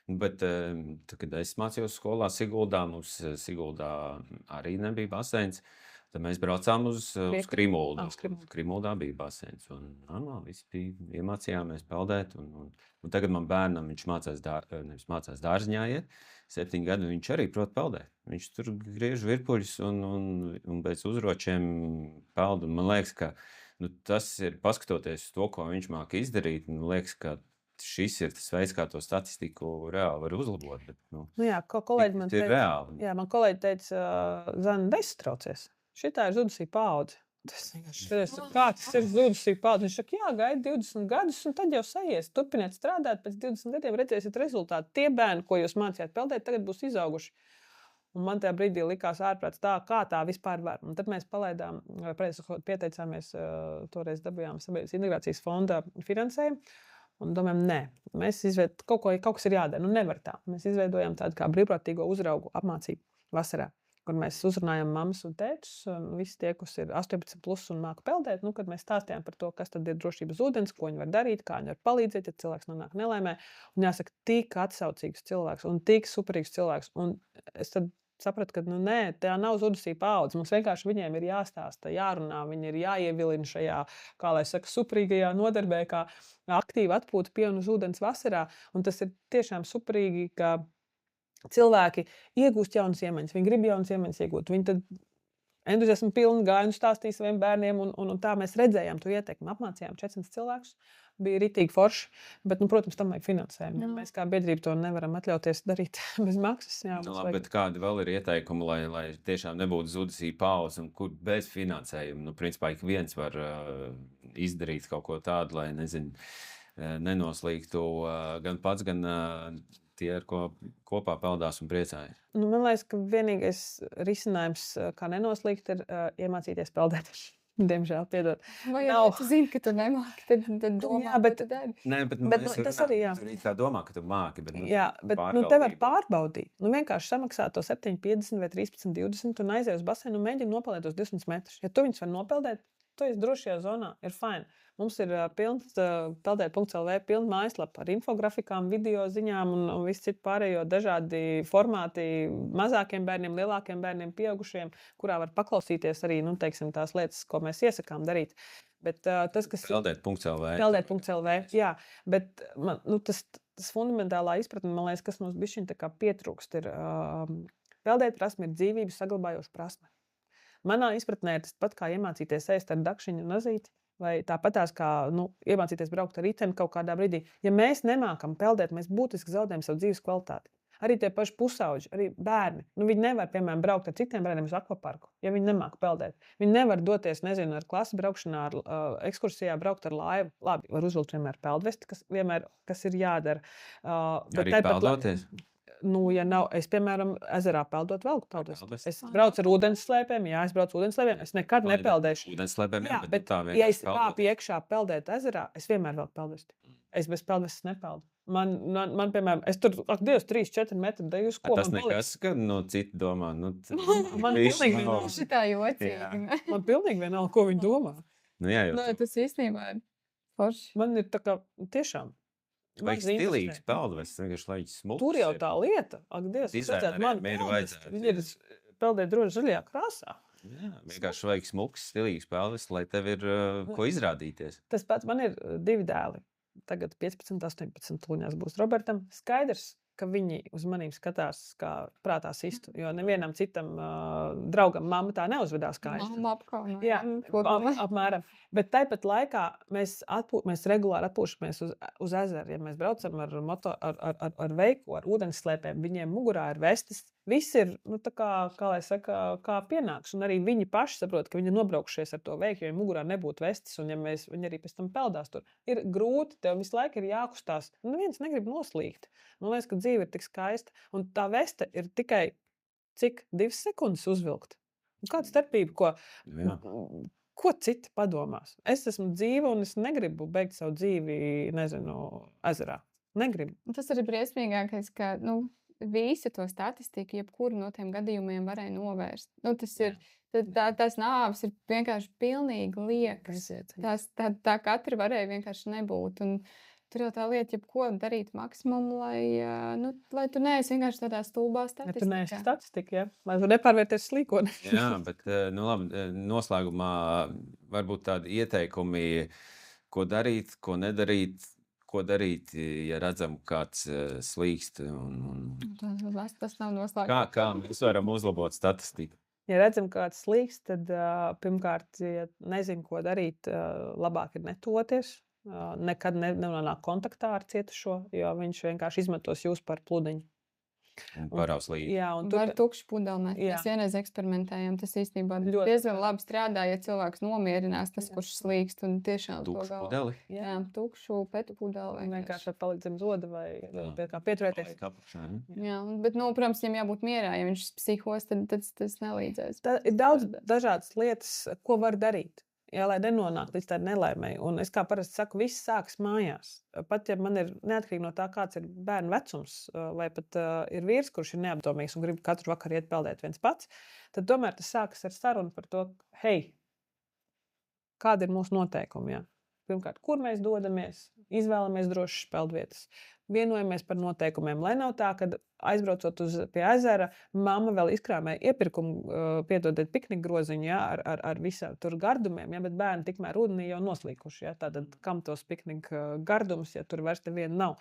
Bet, kad es mācījos skolā Siguldā, mums Siguldā arī nebija baseins. Tad mēs braucām uz Krimuldu. Krimuldā bija baseins. Un normāli visi bija, iemācījāmies peldēt. Un tagad man bērnam, viņš mācās dārziņā iet, 7 gadu, viņš arī prot peldēt. Viņš tur griež virpuļus un bez uzročiem peld. Un man liekas, ka tas ir, paskatoties uz to, ko viņš māk izdarīt, man liekas, ka šis ir tas veids, kā to statistiku reāli var uzlabot. Bet, jā, kolēģi man teica, reāli. Jā, man kolēģi teica, Zana, nesatraucies. Šitā ir zudusī paudze. Kā tas ir zudusī paudze? Viņš saka, jā, gaida 20 gadus, un tad jau sajies. Turpiniet strādāt, pēc 20 gadiem redzēsiet rezultātu. Tie bērni, ko jūs mācījāt peldēt, tagad būs izauguši. Un man tajā brīdī likās ārprāts tā, kā tā vispār var. Un tad mēs palaidām, pieteicāmies, toreiz dabījām Sabiedrības integrācijas fonda finansējumu. Un domājam, nē, mēs kaut kas ir jādara. Nevar tā. Mēs izveidojām tādu kā brīvprātīgo uzraugu apmācību vasarā, kur mēs uzrunājam mammas un tēčus, un visi tie, kas ir 18 plus un māku peldēt, kad mēs stāstījām par to, kas tad ir drošības ūdens, ko viņi var darīt, kā viņi var palīdzēt, ja cilvēks nonāk nelaimē. Un jāsaka, tik atsaucīgs cilvēks un tik superīgs cilvēks. Un es tad sapratu, ka nē, tā nav zudusī paudze. Mums vienkārši viņiem ir jāstāsta, jārunā, viņi ir jāievilina šajā, kā lai saka, superīgajā nodarbē, kā aktīvi atpūta pienu uz ūdens vasarā. Un tas ir tiešām superīgi, ka cilvēki iegūst jaunas iemaņas, viņi grib jaunas iemaņas iegūt. Viņi tad entuziasmu pilni gāja un stāstīja saviem bērniem, un tā mēs redzējām to ietekmi. Apmācījām 400 cilvēkus, bija ritīgi forši, bet, protams, tam vajag finansējumu. Mēs kā biedrība to nevaram atļauties darīt bez maksas. Jā, bet kādi vēl ir ieteikumi, lai tiešām nebūtu zudusī paudze, un kur bez finansējuma? Principā ik viens var izdarīt kaut ko tādu, lai, nenoslīgtu gan pats, gan tie, ar ko kopā peldās un priecājas. Man liekas, ka vienīgais risinājums, kā nenoslīgt, ir iemācīties peldēt. Diemžēl, piedod. Vai jau tu zini, ka tu nemāki, tad domā, jā, bet, tu dari. Nē, bet tas arī, jā. Tu tā domā, ka tu māki, bet jā, bet te var pārbaudīt. Vienkārši samaksā to 7,50 vai 13,20 un aizies uz baseinu un mēģina nopeldēt uz 200 metrus. Ja tu viņus var nopeldēt, tu esi drošajā zonā, ir fine. Mums ir pilns peldēt.lv pilna mājaslapa ar infografikām, video ziņām un visu citu pārējo dažādi formāti mazākiem bērniem, lielākiem bērniem, pieaugušiem, kurā var paklausīties arī, tās lietas, ko mēs iesakām darīt. Bet tas, kas peldēt.lv. Peldēt.lv, jā. Bet tas fundamentālā izpratne, man liekas, kas mums bišķiņ tā kā pietrūkst, ir peldēt prasme ir dzīvības saglabājoša prasme. Manā izpratnē ir tas pat kā iemācīties ēst ar dakšiņu un azīti, vai tāpatās kā iemācīties braukt ar riteni kaut kādā brīdī. Ja mēs nemākam peldēt, mēs būtiski zaudējam savu dzīves kvalitāti. Arī tie paši pusauģi, arī bērni. Viņi nevar, piemēram, braukt ar citiem bērniem uz akvaparku, ja viņi nemāk peldēt. Viņi nevar doties, ar klasi braukšanā, ar ekskursijā braukt ar laivu. Labi, var uzvilkt vienmēr peldvesti, kas ir jādara. Arī peldoties? ja nav, es, piemēram, ezerā peldot velku peldot. Peldas. Es braucu ar ūdensslēpēm, es braucu ūdensslēpēm, es nekad nepeldēšu. Ūdenslēpēm, Jā, bet ja es kāpu iekšā peldēt ezerā, es vienmēr vēl peldēšu. Es bez peldves nepeldu. Man, piemēram, es tur, Dievs, 3-4 metri deju uz ko Tas man nekas, ka citi domā, Man pilnīgi vienalga. Šitā jocīgi. Man pilnīgi vienalga, ko viņi domā. Jā, Nu, tas īstenībā ir forši. Man ir tā kā tiešām. Vajag stilīgs peldves, vienkārši lai smuks. Tur jau tā lieta. Dievs, Dizaineriem ir vajadzētu. Viņi ir peldēt droši zaļajā krāsā. Jā, vienkārši vajag smuks, stilīgs peldves, lai tev ir ko izrādīties. Tas pats man ir 2 dēli. Tagad 15, 18 tuļņās būs Robertam. Skaidrs, ka viņi uz manīm skatās kā prātā sistu, jo nevienam citam draugam mamma tā neuzvedās kā es. Mamma apkaunā. Jā, apmēram. Bet tāpat laikā mēs regulāri atpūšamies uz ezeru. Ja mēs braucam ar veiku, ar ūdensslēpēm, viņiem mugurā ir vestes. Viss ir, tā kā lai saka, kā pienāks. Un arī viņi paši saprot, ka viņi ir nobraukšies ar to veiku, jo viņiem mugurā nebūtu vestes. Un ja viņi arī pēc tam peldās tur. Ir grūti, tev visu laiku ir jākustās. Neviens negrib noslīgt. Man liekas, ka dzīve ir tik skaista. Un tā veste ir tikai, cik 2 sekundes uzvilkt. Kāda starpība, ko citi padomās? Es esmu dzīva un es negribu beigt savu dzīvi, nezinu, ezerā. Negribu. Tas arī briesmīgākais, ka, visi to statistiku, jebkuru no tiem gadījumiem varēja novērst. Tās nāves ir vienkārši pilnīgi liekas. Tā katra varēja vienkārši nebūt. Un tur jau tā lieta, jebko darīt maksimumu, lai tu neesi vienkārši tādā stulbā statistikā. Ja tu neesi statistika, ja? Lai tu nepārvērties slīkoni. Jā, bet labi, noslēgumā varbūt tādi ieteikumi, ko darīt, ko nedarīt. Ko darīt, ja redzam, kāds slīkst? Tas nav noslēgums. Kā mēs varam uzlabot statistiku? Ja redzam, kāds slīkst, tad pirmkārt, ja nezinu, ko darīt, labāk ir netoties. Nekad nenonāk kontaktā ar cietušo, jo viņš vienkārši izmantos jūs par pludiņu. Un paraus līdzi. Jā, un Var tukšu pudeli. Mēs vienreiz eksperimentējam. Tas īstenībā diezgan labi strādā, ja cilvēks nomierinās tas, kurš slīkst. Un tiešām tukšu pudeli? Jā, tukšu petu pudeli. Vienkārši palikt zem zoda vai pie kā pieturēties. Jā, bet, protams, viņam jābūt mierā. Ja viņš psihos, tad tas nelīdzēs. Ir daudz dažādas lietas, ko var darīt. Jā, lai nenonāk līdz tādai nelaimei. Un es kā parasti saku, viss sākas mājās. Pat ja man ir neatkarīgi no tā, kāds ir bērnu vecums, vai pat ir vīrs, kurš ir neapdomīgs un grib katru vakaru iet peldēt viens pats, tad tomēr tas sākas ar sarunu par to, hei, kādi ir mūsu noteikumi, jā? Pirmkārt, kur mēs dodamies, izvēlamies drošas peldvietas, vienojamies par noteikumiem, lai nav tā, kad aizbraucot pie ezera, mamma vēl izkrāmēja iepirkumu, piedodiet, piknika groziņu, jā, ar visām tur gardumiem, jā, bet bērni tikmēr ūdenī jau noslīkuši, jā, tātad kam tos piknika gardums, ja tur vairs neviena nav.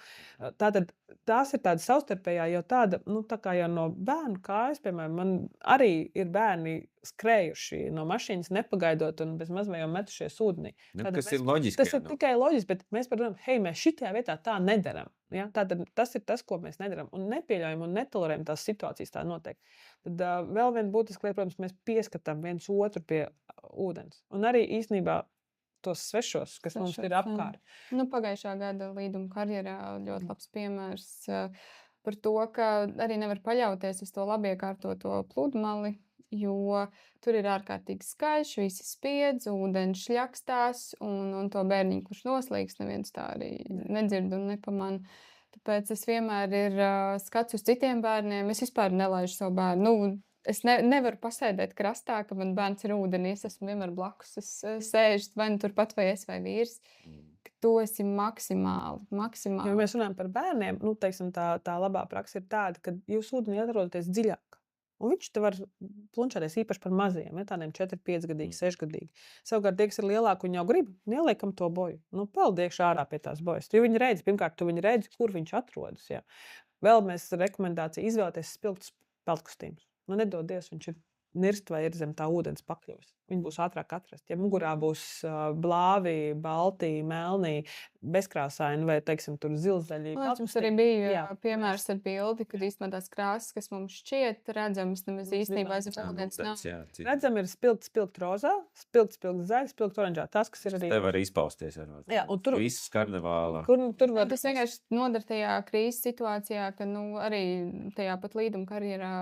Tātad tās ir tāda savstarpējā jau tāda, tā kā jau no bērnu kājas, piemēram, man arī ir bērni skrējuši no mašīnas, nepagaidot un bez maz jau metušies ūdenī. Tas ir loģiski. Tas ir tikai loģiski, bet mēs padomājam, hei, mēs šitajā vietā tā nedaram. Ja? Tātad tas ir tas, ko mēs nedaram un nepieļaujam un netolerējam tās situācijas tā notiek. Tad vēl viena būtiska lieta, protams, mēs pieskatām viens otru pie ūdens. Un arī īstenībā tos svešos, kas mums ir apkārt. Pagājušā gada līduma karjerā ļoti labs piemērs par to, ka arī nevar paļauties uz to labiekārtoto pludmali, jo tur ir ārkārtīgi skaiši, visi spiedz, ūdens šļakstās, un to bērniņu, kurš noslīgs, neviens tā arī nedzird un nepamana. Tāpēc es vienmēr ir skats uz citiem bērniem. Es vispār nelaižu savu bērnu. Es nevaru pasēdēt krastā, ka man bērns ir ūdenī. Es esmu vienmēr blakus. Es sēžu vai nu turpat vai es vai vīrs. Tu esi maksimāli. Ja mēs runājam par bērniem, teiksim, tā labā praksa ir tāda, ka jūs ūdenī atrodaties dziļāk. Un viņš te var plunčāties īpaši par maziem, ja, tādiem 4, 5 gadīgi, 6 gadīgi. Savukārt, tie, kas ir lielāki un jau grib, neliekam to boju. Peldiekšu ārā pie tās bojas. Jo viņi redz, pirmkārt, tu viņi redzi, kur viņš atrodas. Ja. Vēl mēs rekomendāciju izvēlēties spilgtus peldkostīmus. Nedod Dievs, viņš ir nirst vai ir zem tā ūdens pakļuvis. viņi būs ātrāk atrast. Ja mugurā būs blāvi, balti, melni, bezkrāsaini vai, teiksim, tur zilzaļi. Mums arī bija piemērs ar bildi, kad īstenībā tās krāsas, kas mums šķiet redzamas, nemaz īstenībā zem ūdens nav. Redzam ir spilgt rozā, spilgt zaļs, spilgt oranžā. Tas, kas ir arī... Te var izpausties. Jā, un tur... Visas karnevāla. Tur var... Tas vienkārši nodara tajā krīzes situācijā, ka, arī tajā pat līduma karjerā,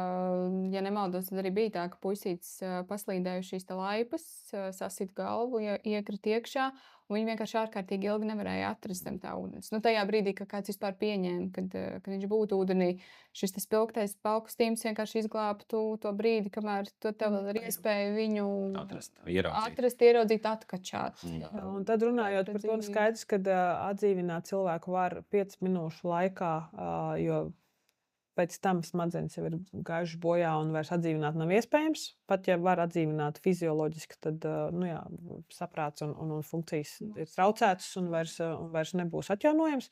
ja nemaldos, tad arī bija tā, ka puisītes paslīdējuši šīs laipas, sasit galvu, iekrit iekšā, un viņi vienkārši ārkārtīgi ilgi nevarēja atrast zem tā ūdens. Tajā brīdī, kad kāds vispār pieņēma, kad viņš būtu ūdenī, šis spilgtais paukstījums vienkārši izglābtu to brīdi, kamēr tev vēl ir iespēja viņu atrast, ieraudzīt, atkačāt. Un tad runājot par to, skaidrs, kad atdzīvināt cilvēku var 5 minūšu laikā, jo pēc tam smadzenes jau ir gājuši bojā un vairs atdzīvināt nav iespējams. Pat ja var atdzīvināt fizioloģiski, tad saprāts un funkcijas ir traucētas un vairs nebūs atjaunojams.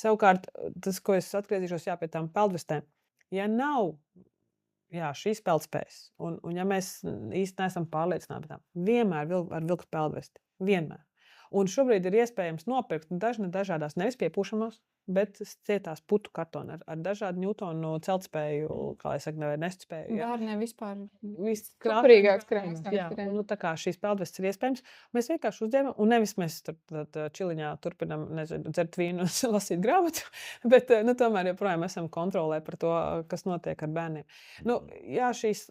Savukārt, tas, ko es atgriezīšos pie tām peldvestēm, ja nav šīs peldspējas, un ja mēs īsti neesam pārliecināti par tām, vienmēr var vilkt peldvesti. Vienmēr. Un šobrīd ir iespējams nopirkt dažādās, nevis piepūšamos, bet cietās putu kartoni ar dažādu ņūtonu celtspēju, kā es saku, nestspēju. Bērniem vispār krāpīgāks. Tā kā šīs peldvestes ir iespējams, mēs vienkārši uzņēmam, un nevis mēs čiliņā turpinam, dzert vīnu un lasīt grāmatu, bet tomēr joprojām esam kontrolē par to, kas notiek ar bērniem. Es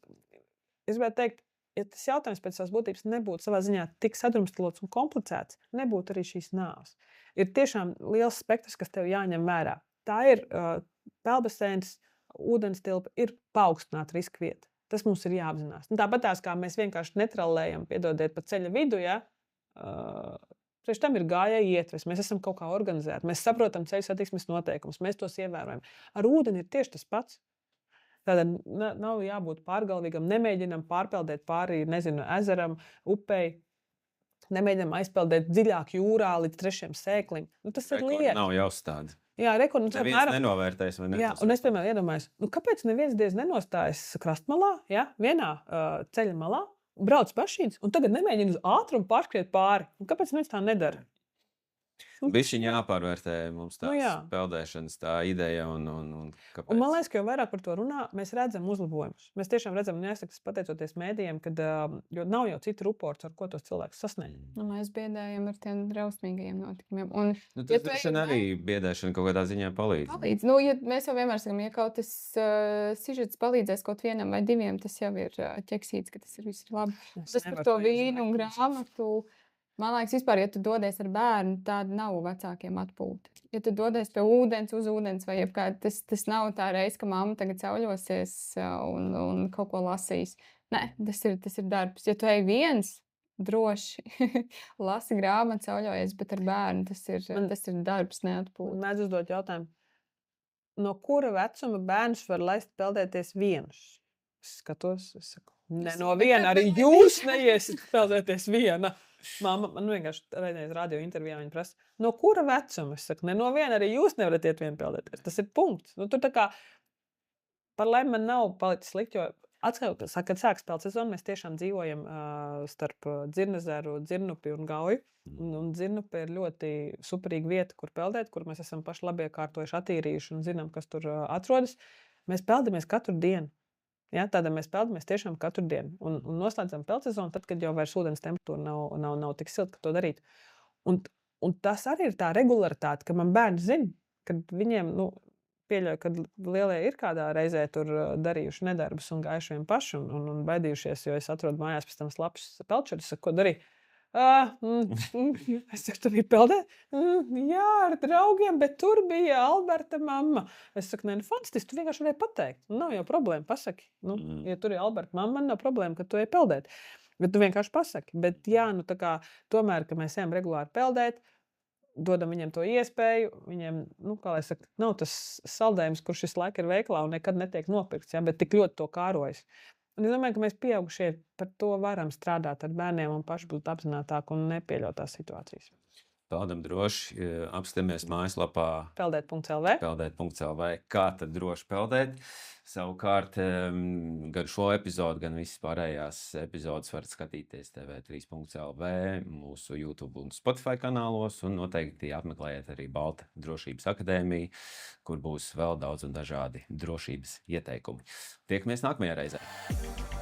gribētu teikt, ja tas jautājums pēc savas būtības nebūtu savā ziņā tik sadrumstalots un komplicēts, nebūtu arī šīs nāves. Ir tiešām liels spektrs, kas tev jāņem vērā. Tā ir peldbaseins, ūdenstilpa, ir paaugstināta riska vieta. Tas mums ir jāapzinās. Tāpat tās, kā mēs vienkārši netrallējam, piedodiet, pa ceļa vidu, priekš tam ir gājēji ietves, mēs esam kaut kā organizēti, mēs saprotam ceļu satiksmes noteikumus, mēs tos ievērojam. Ar ūdeni ir tieši tas pats. Tātad nav jābūt pārgalvīgam, nemēģinam pārpeldēt pāri, ezeram, upei, nemēģinam aizpeldēt dziļāk jūrā līdz 3. sēklim. Tas ir lieta. Nav jāuzstāda. Jā, neviens nenovērtēs. Un es, piemēram, iedomājos, kāpēc neviens diez nenostājas krastmalā, vienā ceļa malā, brauc mašīnas, un tagad nemēģina uz ātrumu pārskriet pāri. Kāpēc neviens tā nedara? Bišķiņ jāpārvērtē mums tās peldēšanas tā ideja un kāpēc. Un man liekas, ka jau vairāk par to runā, mēs redzam uzlabojumus. Mēs tiešām redzam, jāsaka, pateicoties mēdījiem, kad jo nav jau citu ruports, ar ko tos cilvēkus sasniegt. Mēs biedējam ar tiem drausmīgajiem notikumiem. Tas arī biedēšana kaut kādā ziņā palīdz. Ja mēs jau vienmēr sakam, ja kaut tas sižets palīdzēs kaut vienam vai diviem, tas jau ir ķeksīts, ka tas ir viss labi. Tas par to vīnu un grāmatu. Man liekas, vispār, ja tu dodies ar bērnu, tāda nav vecākiem atpūta. Ja tu dodies pie ūdens, uz ūdens vai jebkāda, tas nav tā reize, ka mamma tagad sauļosies un kaut ko lasīs. Nē, tas ir darbs. Ja tu ej viens, droši lasi grāmatu, sauļojies, bet ar bērnu tas ir darbs, neatpūta. Mēdz uzdot jautājumu, no kura vecuma bērns var laist peldēties vienus? Es skatos, es saku, ne no viena, arī jūs neiesit peldēties viena. Māma, man vienkārši reiz radio intervijā viņa prasa, no kura vecuma? Es saku, ne no viena, arī jūs nevarat iet vienu peldēties. Tas ir punkts. Tur tā kā, par laimi man nav palicis slikti, jo atkal, kad sāks spēles sezonu, mēs tiešām dzīvojam starp Dzirnezeru, Dzirnupi un Gauju. Un Dzirnupi ir ļoti superīga vieta, kur peldēt, kur mēs esam paši labi iekārtojuši, attīrījuši un zinām, kas tur atrodas. Mēs peldamies katru dienu. Tādēļ mēs peldamies tiešām katru dienu. Un noslēdzam peldsezonu tad, kad jau vairs ūdens temperatūra nav tik silta, ka to darīt. Un tas arī ir tā regularitāte, ka man bērni zina, kad viņiem, pieļauju, kad lielie ir kādā reizē tur darījuši nedarbus un gājuši vien paši un baidījušies, jo es atrodu mājās pēc tam slapšas pelčeris, ko darīju. Es saku, tu biji peldēt? Jā, ar draugiem, bet tur bija Alberta mamma. Es saku, fantastiski, tu vienkārši varēji pateikt. Nav jau problēma, pasaki. Ja tur ir Alberta mamma, man nav problēma, ka tu ej peldēt. Bet tu vienkārši pasaki. Bet tā kā tomēr, ka mēs ejam regulāri peldēt, dodam viņiem to iespēju, viņiem, kā lai saka, nav tas saldējums, kurš šis laika ir veiklā un nekad netiek nopirkts, bet tik ļoti to kārojas. Un es domāju, ka mēs pieaugušie par to varam strādāt ar bērniem un paši būt apzinātāki un nepieļaut tās situācijas. Peldam droši, apskatāmies mājaslapā Peldēt.lv. peldēt.lv, kā tad droši peldēt. Savukārt, gan šo epizodu, gan visas pārējās epizodes varat skatīties tv3.lv, mūsu YouTube un Spotify kanālos, un noteikti apmeklējiet arī Balta drošības akadēmiju, kur būs vēl daudz un dažādi drošības ieteikumi. Tiekamies nākamajā reizē!